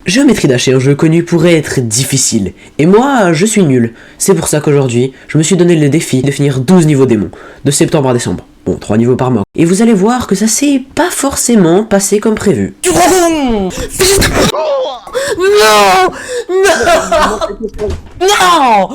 Géométrie Dash est un jeu connu pour être difficile, et moi, je suis nul. C'est pour ça qu'aujourd'hui, je me suis donné le défi de finir 12 niveaux démons, de septembre à décembre. Bon, 3 niveaux par mois. Et vous allez voir que ça s'est pas forcément passé comme prévu. Non! Non! Non!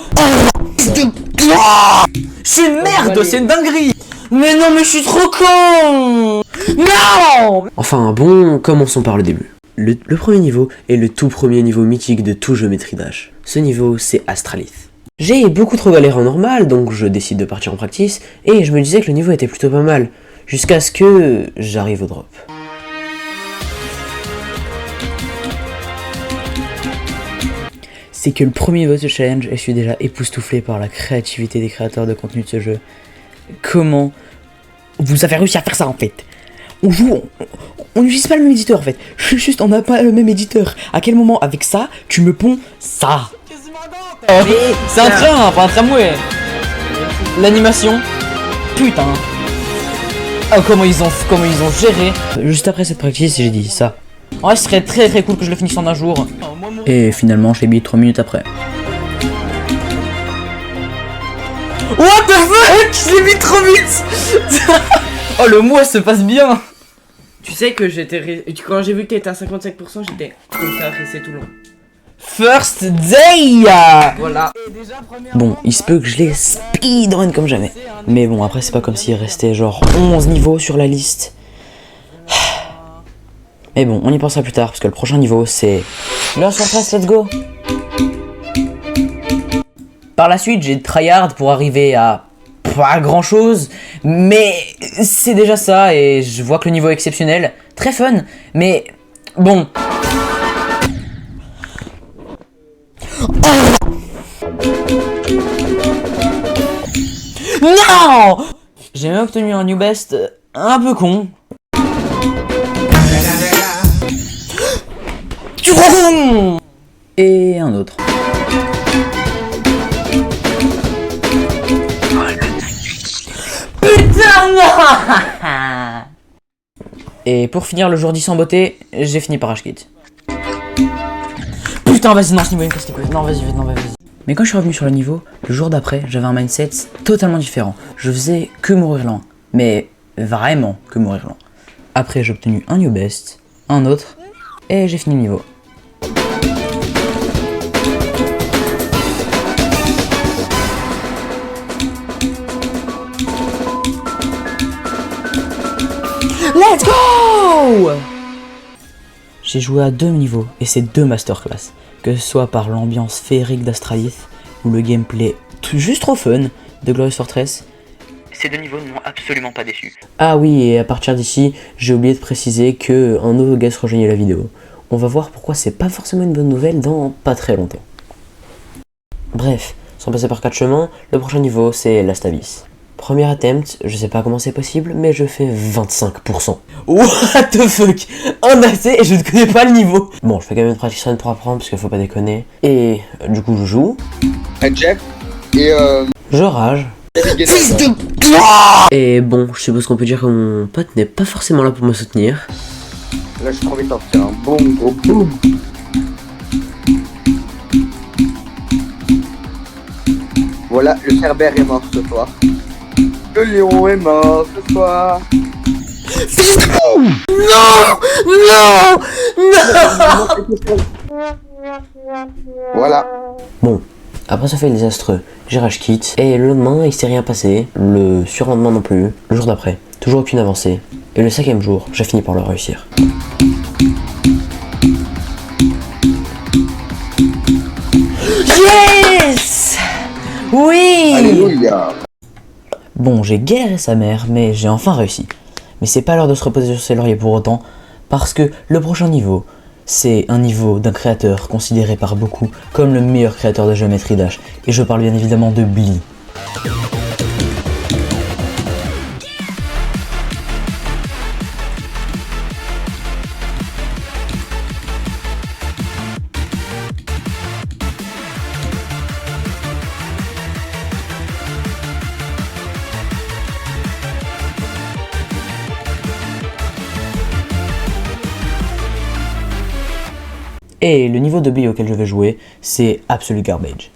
C'est une merde, c'est une dinguerie! Mais non, mais je suis trop con! Non! Enfin bon, commençons par le début. Le premier niveau est le tout premier niveau mythique de tout Géométrie Dash. Ce niveau, c'est Astralith. J'ai beaucoup trop galéré en normal, donc je décide de partir en practice, et je me disais que le niveau était plutôt pas mal, jusqu'à ce que j'arrive au drop. C'est que le premier niveau de ce challenge, je suis déjà époustouflé par la créativité des créateurs de contenu de ce jeu. Comment vous avez réussi à faire ça en fait? On n'utilise pas le même éditeur en fait. Juste, on n'a pas le même éditeur. À quel moment avec ça, tu me ponds ça? C'est un train, enfin un tramway. L'animation. Putain. Oh, comment ils ont géré. Juste après cette practice, j'ai dit ça. En vrai, ce serait très très cool que je le finisse en un jour. Et finalement, j'ai mis 3 minutes après. What the fuck? Je l'ai mis trop vite. Oh, le mois se passe bien. Tu sais que quand j'ai vu que t'étais à 55%, j'étais comme ça, resté tout long. First day. Voilà. Bon, il se peut que je les speedrun comme jamais. Mais bon, après, c'est pas comme s'il restait genre 11 niveaux sur la liste. Mais bon, on y pensera plus tard, parce que le prochain niveau, c'est... Lance Fortress, let's go. Par la suite, j'ai tryhard pour arriver à pas grand chose, mais c'est déjà ça, et je vois que le niveau est exceptionnel. Très fun, mais bon. Non! J'ai même obtenu un new best un peu con. Et un autre. Putain, non! Et pour finir le jour 10 en beauté, j'ai fini par H-Kit. Putain, vas-y, non, ce niveau il me casse les couilles. Non, vas-y. Mais quand je suis revenu sur le niveau, le jour d'après, j'avais un mindset totalement différent. Je faisais que mourir lent. Mais vraiment que mourir lent. Après, j'ai obtenu un new best, un autre, et j'ai fini le niveau. Let's go! J'ai joué à 2 niveaux, et c'est 2 masterclass. Que ce soit par l'ambiance féerique d'Astralith, ou le gameplay juste trop fun de Glorious Fortress. Ces 2 niveaux ne m'ont absolument pas déçu. Ah oui, et à partir d'ici, j'ai oublié de préciser que un nouveau guest rejoignait la vidéo. On va voir pourquoi c'est pas forcément une bonne nouvelle dans pas très longtemps. Bref, sans passer par 4 chemins, le prochain niveau c'est Last Abyss. Premier attempt, je sais pas comment c'est possible, mais je fais 25%. What the fuck? Un accès et je ne connais pas le niveau. Bon, je fais quand même une practice run pour apprendre, parce qu'il faut pas déconner. Et du coup, je joue. Jeff et Je rage. Et bon, je suppose qu'on peut dire que mon pote n'est pas forcément là pour me soutenir. Là, je prends mes temps, c'est un bon gros boum. Voilà, le Cerbère est mort ce soir. Le lion est mort ce soir. Voilà. Bon, après ça fait le désastreux. J'ai rage quitte, et le lendemain, il s'est rien passé. Le surlendemain non plus. Le jour d'après, toujours aucune avancée. Et le 5e jour, j'ai fini par le réussir. Yes! Oui! Alléluia. Bon, j'ai galéré sa mère, mais j'ai enfin réussi. Mais c'est pas l'heure de se reposer sur ses lauriers pour autant, parce que le prochain niveau, c'est un niveau d'un créateur considéré par beaucoup comme le meilleur créateur de Géométrie Dash, et je parle bien évidemment de Blee. Et le niveau de Blee auquel je vais jouer, c'est absolute garbage.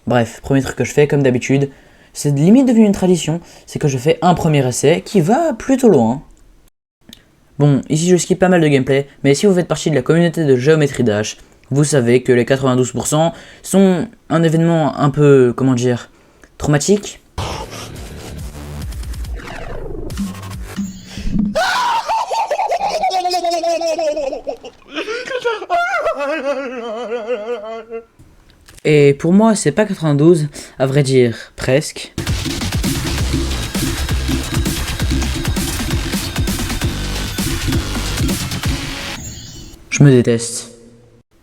Bref, premier truc que je fais comme d'habitude, c'est limite devenu une tradition, c'est que je fais un premier essai qui va plutôt loin. Bon, ici je skip pas mal de gameplay, mais si vous faites partie de la communauté de Geometry Dash, vous savez que les 92% sont un événement un peu, comment dire, traumatique. Et pour moi, c'est pas 92, à vrai dire, presque. Je me déteste.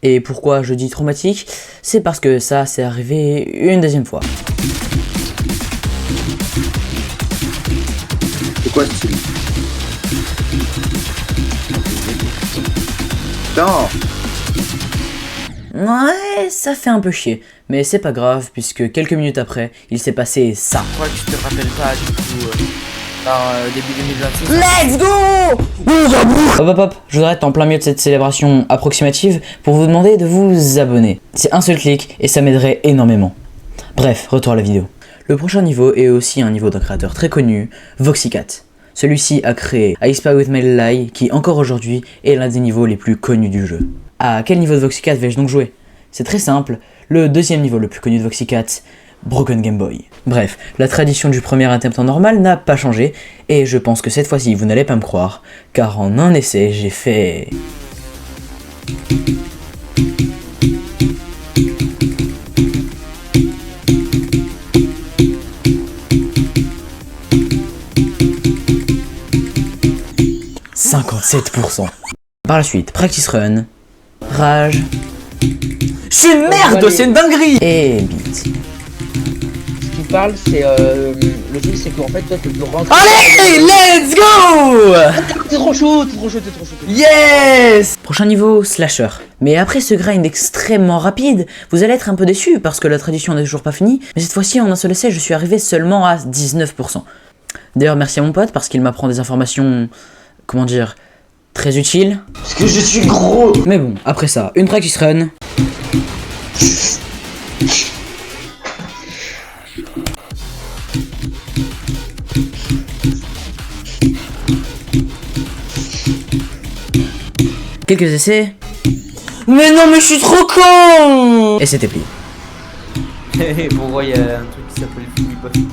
Et pourquoi je dis traumatique? C'est parce que ça, c'est arrivé une deuxième fois. C'est quoi ce style? Non. Ouais, ça fait un peu chier. Mais c'est pas grave, puisque quelques minutes après, il s'est passé ça. Je crois que tu te rappelles pas du coup. Début 2026. Let's go! Hop hop hop, je voudrais être en plein milieu de cette célébration approximative pour vous demander de vous abonner. C'est un seul clic et ça m'aiderait énormément. Bref, retour à la vidéo. Le prochain niveau est aussi un niveau d'un créateur très connu, Voxycat. Celui-ci a créé I Spy With My Lie, qui encore aujourd'hui est l'un des niveaux les plus connus du jeu. À quel niveau de Voxycat vais-je donc jouer? C'est très simple, le deuxième niveau le plus connu de Voxycat, Broken Game Boy. Bref, la tradition du premier attempt en normal n'a pas changé, et je pense que cette fois-ci vous n'allez pas me croire, car en un essai j'ai fait... « 57%. Par la suite, Practice Run, Rage... Je suis une merde, c'est une dinguerie! Et Beat. Tu parles, c'est le truc, c'est qu'en fait, toi, tu peux rentrer. Allez, let's go! T'es trop chaud, t'es trop chaud, t'es trop chaud. Yes! Prochain niveau, Slasher. Mais après ce grind extrêmement rapide, vous allez être un peu déçus parce que la tradition n'est toujours pas finie. Mais cette fois-ci, en un seul essai, je suis arrivé seulement à 19%. D'ailleurs, merci à mon pote parce qu'il m'apprend des informations, comment dire, très utiles. Parce que je suis gros. Mais bon, après ça, une practice run. Quelques essais. Mais non, mais je suis trop con! Et c'était plié. Pourquoi il y a un truc qui s'appelle Fini pas fini?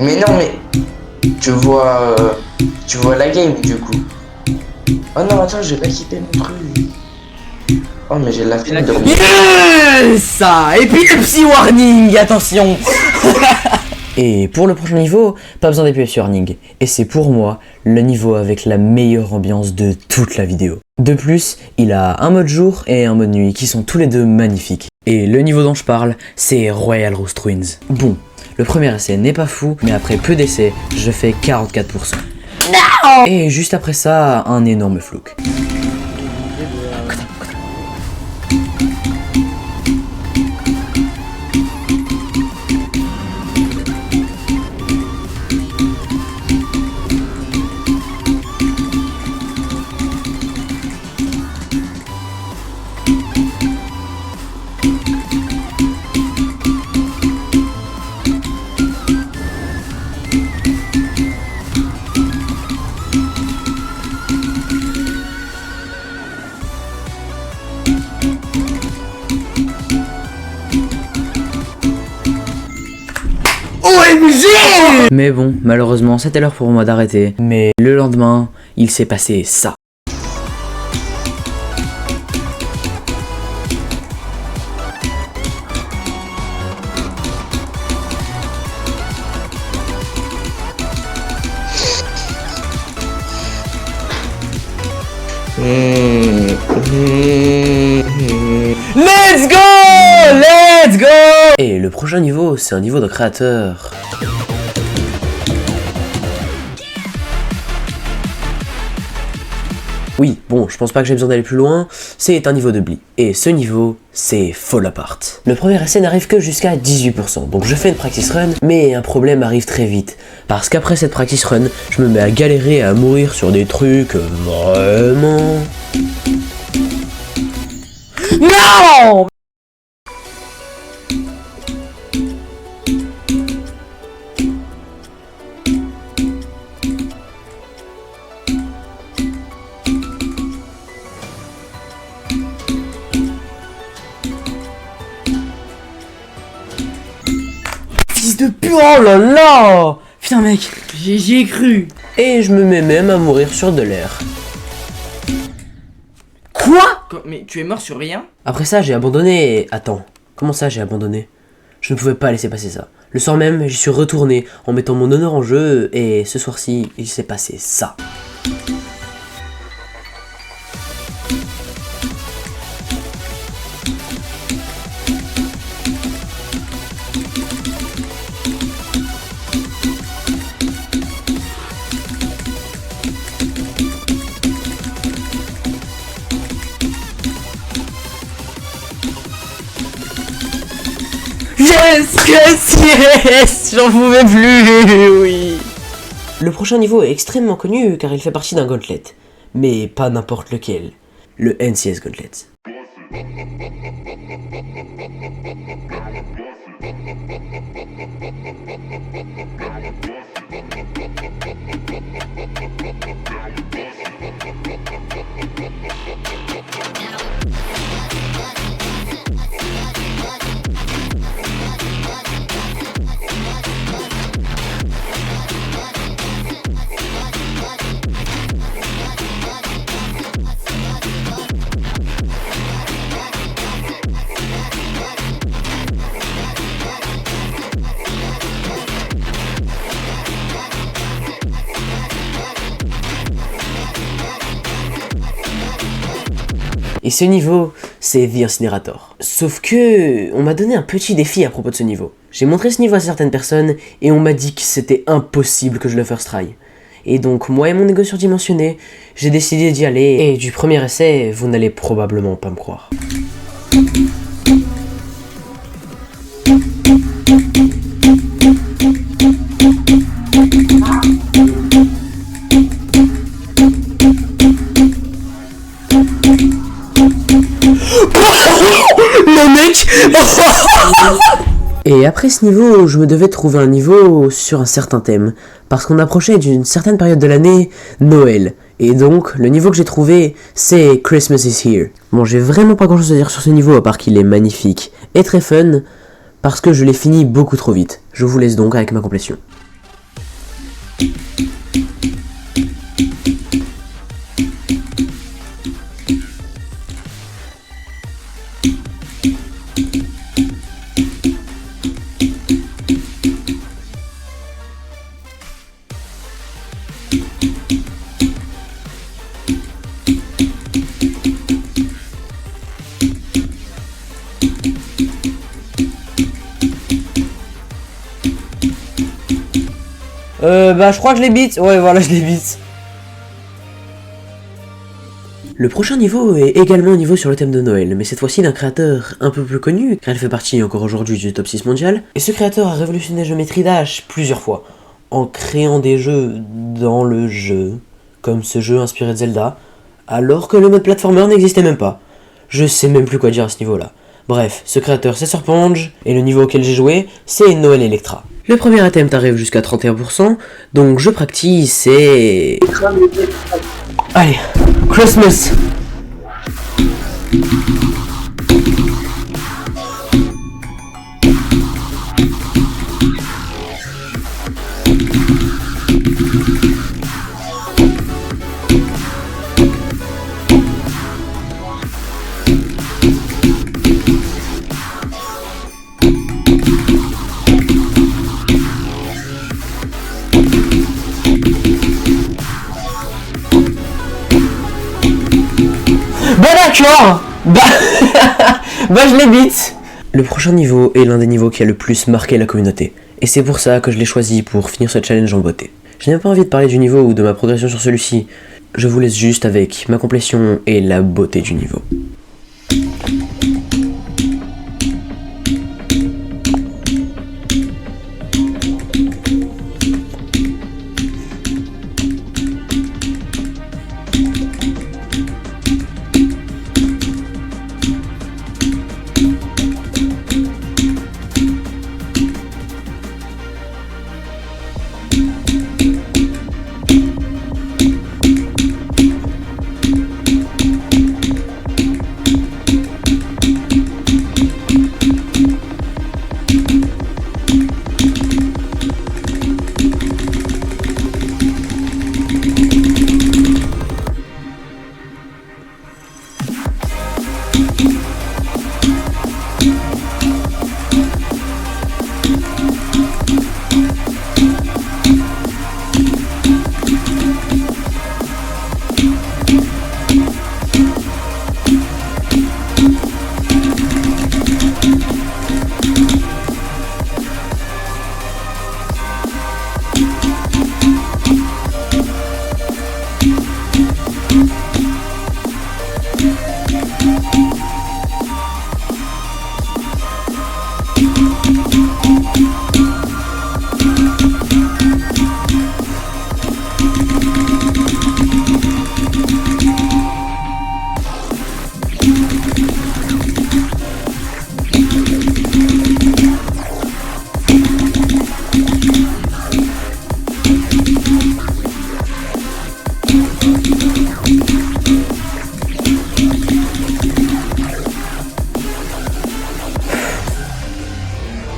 Mais non, mais tu vois la game du coup. Oh non, attends, j'ai pas quitté mon truc. Oh, mais j'ai la flemme de Yes! Ça! Epilepsy warning, attention! Et pour le prochain niveau, pas besoin d'Epilepsy warning. Et c'est pour moi le niveau avec la meilleure ambiance de toute la vidéo. De plus, il a un mode jour et un mode nuit qui sont tous les deux magnifiques. Et le niveau dont je parle, c'est Royal Roast Twins. Bon, le premier essai n'est pas fou, mais après peu d'essais, je fais 44%. Non! Et juste après ça, un énorme flouk. OMG! Mais bon, malheureusement, c'était l'heure pour moi d'arrêter. Mais le lendemain, il s'est passé ça. Let's go! Let's go! Et le prochain niveau, c'est un niveau de créateur. Oui, bon, je pense pas que j'ai besoin d'aller plus loin, c'est un niveau de Blee. Et ce niveau, c'est Fall Apart. Le premier essai n'arrive que jusqu'à 18%, donc je fais une practice run, mais un problème arrive très vite. Parce qu'après cette practice run, je me mets à galérer à mourir sur des trucs vraiment... Non! Fils de pute, oh là là! Putain mec! J'y ai cru. Et je me mets même à mourir sur de l'air. Quoi? Mais tu es mort sur rien? Après ça, j'ai abandonné. Attends, comment ça j'ai abandonné? Je ne pouvais pas laisser passer ça. Le soir même, j'y suis retourné en mettant mon honneur en jeu et ce soir-ci, il s'est passé ça. Yes, j'en pouvais plus, oui. Le prochain niveau est extrêmement connu car il fait partie d'un gauntlet. Mais pas n'importe lequel. Le NCS Gauntlet. Et ce niveau, c'est The Incinerator. Sauf que, on m'a donné un petit défi à propos de ce niveau. J'ai montré ce niveau à certaines personnes, et on m'a dit que c'était impossible que je le first try. Et donc, moi et mon ego surdimensionné, j'ai décidé d'y aller, et du premier essai, vous n'allez probablement pas me croire. Le mec. Et après ce niveau, je me devais trouver un niveau sur un certain thème, parce qu'on approchait d'une certaine période de l'année, Noël. Et donc, le niveau que j'ai trouvé, c'est Christmas is Here. Bon, j'ai vraiment pas grand chose à dire sur ce niveau, à part qu'il est magnifique et très fun, parce que je l'ai fini beaucoup trop vite. Je vous laisse donc avec ma complétion. Bah je crois que je les beat. Ouais voilà, je les beat. Le prochain niveau est également un niveau sur le thème de Noël, mais cette fois-ci d'un créateur un peu plus connu, car il fait partie encore aujourd'hui du top 6 mondial. Et ce créateur a révolutionné le Geometry Dash plusieurs fois, en créant des jeux dans le jeu, comme ce jeu inspiré de Zelda, alors que le mode platformer n'existait même pas. Je sais même plus quoi dire à ce niveau-là. Bref, ce créateur c'est Serponge, et le niveau auquel j'ai joué, c'est Noël Electra. Le premier attempt arrive jusqu'à 31%, donc je practice et... Allez, Christmas! Bah d'accord. Bah je les bite. Le prochain niveau est l'un des niveaux qui a le plus marqué la communauté. Et c'est pour ça que je l'ai choisi pour finir ce challenge en beauté. Je n'ai pas envie de parler du niveau ou de ma progression sur celui-ci. Je vous laisse juste avec ma complétion et la beauté du niveau.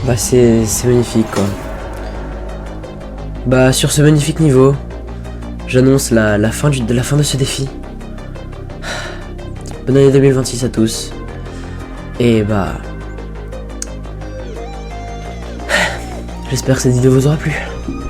Bah c'est magnifique quoi. Bah sur ce magnifique niveau, j'annonce la fin de ce défi. Bonne année 2026 à tous. Et bah... J'espère que cette vidéo vous aura plu.